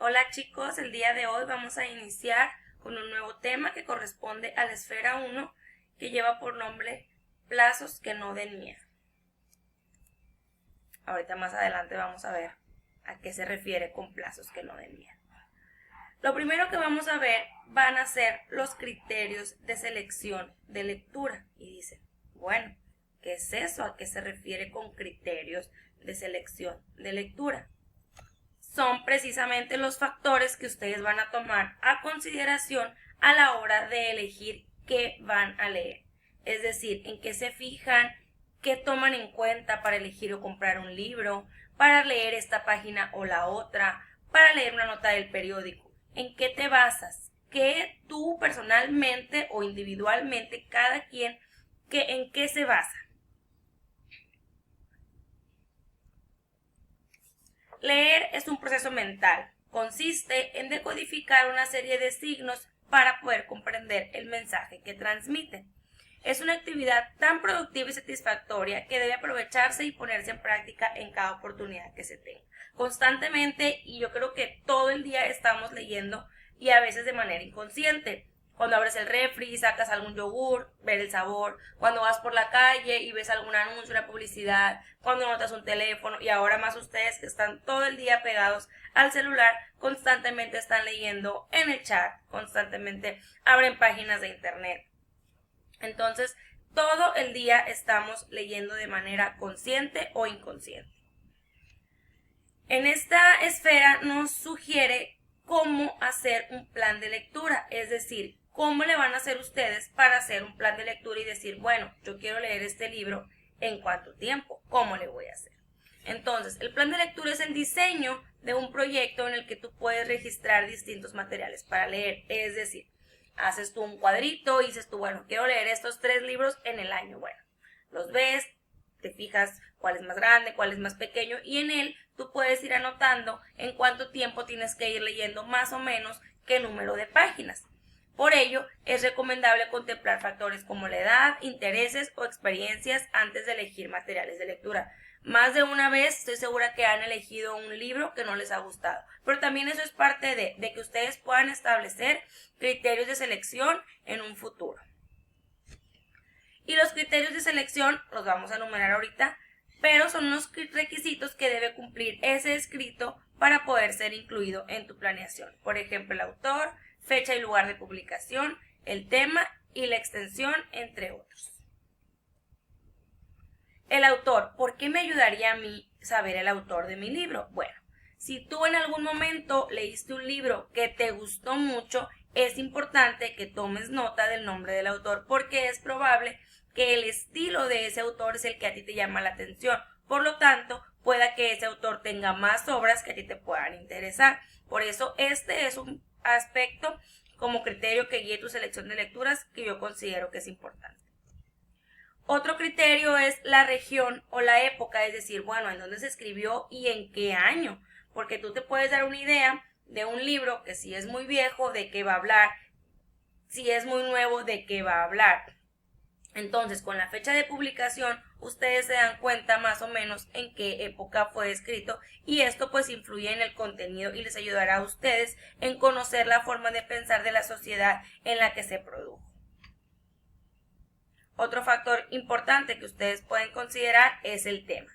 Hola chicos, el día de hoy vamos a iniciar con un nuevo tema que corresponde a la esfera 1 que lleva por nombre plazos que no den miedo. Ahorita más adelante vamos a ver a qué se refiere con plazos que no den miedo. Lo primero que vamos a ver van a ser los criterios de selección de lectura. Y dicen, bueno, ¿qué es eso? ¿A qué se refiere con criterios de selección de lectura? Son precisamente los factores que ustedes van a tomar a consideración a la hora de elegir qué van a leer. Es decir, en qué se fijan, qué toman en cuenta para elegir o comprar un libro, para leer esta página o la otra, para leer una nota del periódico. ¿En qué te basas? ¿Qué tú personalmente o individualmente, cada quien, en qué se basa? Leer es un proceso mental. Consiste en decodificar una serie de signos para poder comprender el mensaje que transmite. Es una actividad tan productiva y satisfactoria que debe aprovecharse y ponerse en práctica en cada oportunidad que se tenga. Constantemente, y yo creo que todo el día estamos leyendo y a veces de manera inconsciente. Cuando abres el refri, sacas algún yogur, ver el sabor. Cuando vas por la calle y ves algún anuncio, una publicidad. Cuando notas un teléfono. Y ahora más ustedes que están todo el día pegados al celular, constantemente están leyendo en el chat. Constantemente abren páginas de internet. Entonces, todo el día estamos leyendo de manera consciente o inconsciente. En esta esfera nos sugiere cómo hacer un plan de lectura, es decir, cómo le van a hacer ustedes para hacer un plan de lectura y decir, bueno, yo quiero leer este libro, ¿en cuánto tiempo? ¿Cómo le voy a hacer? Entonces, el plan de lectura es el diseño de un proyecto en el que tú puedes registrar distintos materiales para leer, es decir, haces tú un cuadrito y dices tú, bueno, quiero leer estos 3 libros en el año, bueno, los ves, te fijas cuál es más grande, cuál es más pequeño y en él tú puedes ir anotando en cuánto tiempo tienes que ir leyendo más o menos qué número de páginas. Por ello, es recomendable contemplar factores como la edad, intereses o experiencias antes de elegir materiales de lectura. Más de una vez estoy segura que han elegido un libro que no les ha gustado, pero también eso es parte de que ustedes puedan establecer criterios de selección en un futuro. Y los criterios de selección los vamos a enumerar ahorita, pero son los requisitos que debe cumplir ese escrito para poder ser incluido en tu planeación. Por ejemplo, el autor, fecha y lugar de publicación, el tema y la extensión, entre otros. El autor, ¿por qué me ayudaría a mí saber el autor de mi libro? Bueno, si tú en algún momento leíste un libro que te gustó mucho, es importante que tomes nota del nombre del autor porque es probable que el estilo de ese autor es el que a ti te llama la atención. Por lo tanto, pueda que ese autor tenga más obras que a ti te puedan interesar. Por eso, este es un aspecto como criterio que guíe tu selección de lecturas que yo considero que es importante. Otro criterio es la región o la época, es decir, bueno, en dónde se escribió y en qué año, porque tú te puedes dar una idea de un libro que si es muy viejo, de qué va a hablar, si es muy nuevo, de qué va a hablar. Entonces, con la fecha de publicación, ustedes se dan cuenta más o menos en qué época fue escrito y esto pues influye en el contenido y les ayudará a ustedes en conocer la forma de pensar de la sociedad en la que se produjo. Otro factor importante que ustedes pueden considerar es el tema.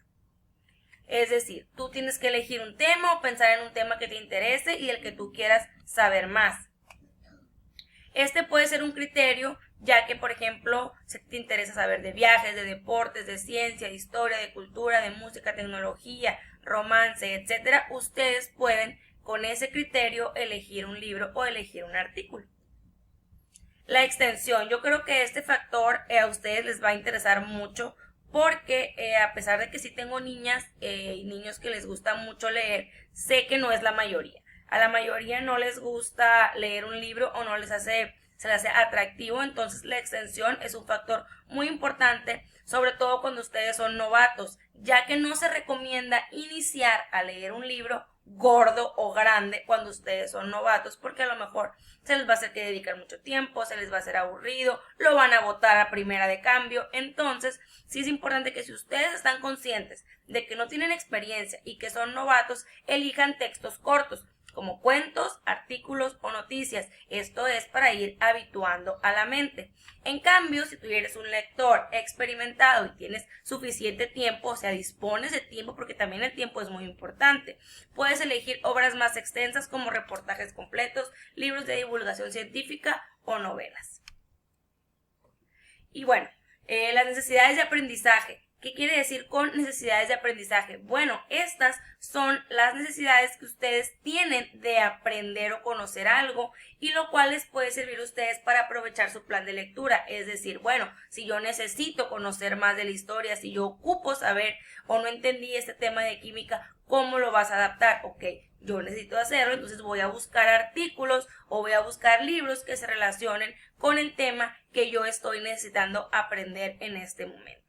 Es decir, tú tienes que elegir un tema o pensar en un tema que te interese y del que tú quieras saber más. Este puede ser un criterio ya que, por ejemplo, si te interesa saber de viajes, de deportes, de ciencia, de historia, de cultura, de música, tecnología, romance, etc., ustedes pueden con ese criterio elegir un libro o elegir un artículo. La extensión, yo creo que este factor a ustedes les va a interesar mucho porque a pesar de que sí tengo niñas y niños que les gusta mucho leer, sé que no es la mayoría. A la mayoría no les gusta leer un libro o no les se les hace atractivo, entonces la extensión es un factor muy importante, sobre todo cuando ustedes son novatos, ya que no se recomienda iniciar a leer un libro gordo o grande cuando ustedes son novatos, porque a lo mejor se les va a hacer que dedicar mucho tiempo, se les va a hacer aburrido, lo van a botar a primera de cambio. Entonces sí es importante que si ustedes están conscientes de que no tienen experiencia y que son novatos, elijan textos cortos. como cuentos, artículos o noticias. Esto es para ir habituando a la mente. En cambio, si tú eres un lector experimentado y tienes suficiente tiempo, o sea, dispones de tiempo, porque también el tiempo es muy importante, puedes elegir obras más extensas como reportajes completos, libros de divulgación científica o novelas. Y bueno, las necesidades de aprendizaje. ¿Qué quiere decir con necesidades de aprendizaje? Bueno, estas son las necesidades que ustedes tienen de aprender o conocer algo y lo cual les puede servir a ustedes para aprovechar su plan de lectura. Es decir, bueno, si yo necesito conocer más de la historia, si yo ocupo saber o no entendí este tema de química, ¿cómo lo vas a adaptar? Ok, yo necesito hacerlo, entonces voy a buscar artículos o voy a buscar libros que se relacionen con el tema que yo estoy necesitando aprender en este momento.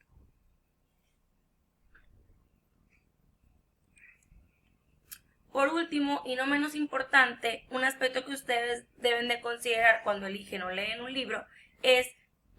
Por último, y no menos importante, un aspecto que ustedes deben de considerar cuando eligen o leen un libro es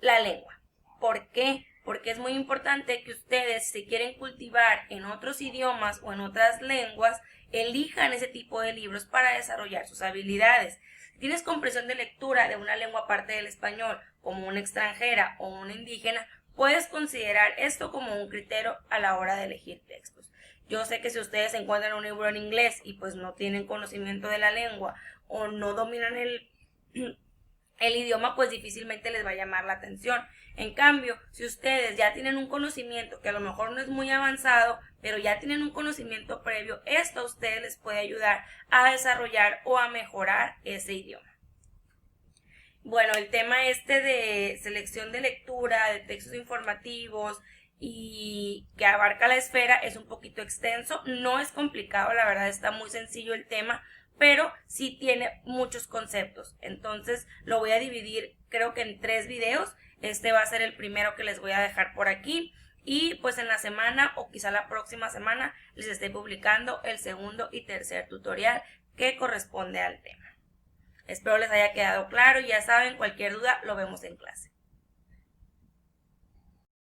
la lengua. ¿Por qué? Porque es muy importante que ustedes, si quieren cultivar en otros idiomas o en otras lenguas, elijan ese tipo de libros para desarrollar sus habilidades. Si tienes comprensión de lectura de una lengua aparte del español, como una extranjera o una indígena, puedes considerar esto como un criterio a la hora de elegir textos. Yo sé que si ustedes encuentran un libro en inglés y pues no tienen conocimiento de la lengua o no dominan el idioma, pues difícilmente les va a llamar la atención. En cambio, si ustedes ya tienen un conocimiento que a lo mejor no es muy avanzado, pero ya tienen un conocimiento previo, esto a ustedes les puede ayudar a desarrollar o a mejorar ese idioma. Bueno, el tema de selección de lectura, de textos informativos y que abarca la esfera es un poquito extenso, no es complicado, la verdad está muy sencillo el tema, pero sí tiene muchos conceptos. Entonces lo voy a dividir creo que en 3 videos. Este va a ser el primero que les voy a dejar por aquí y pues en la semana o quizá la próxima semana les esté publicando el segundo y tercer tutorial que corresponde al tema. Espero les haya quedado claro y ya saben, cualquier duda lo vemos en clase.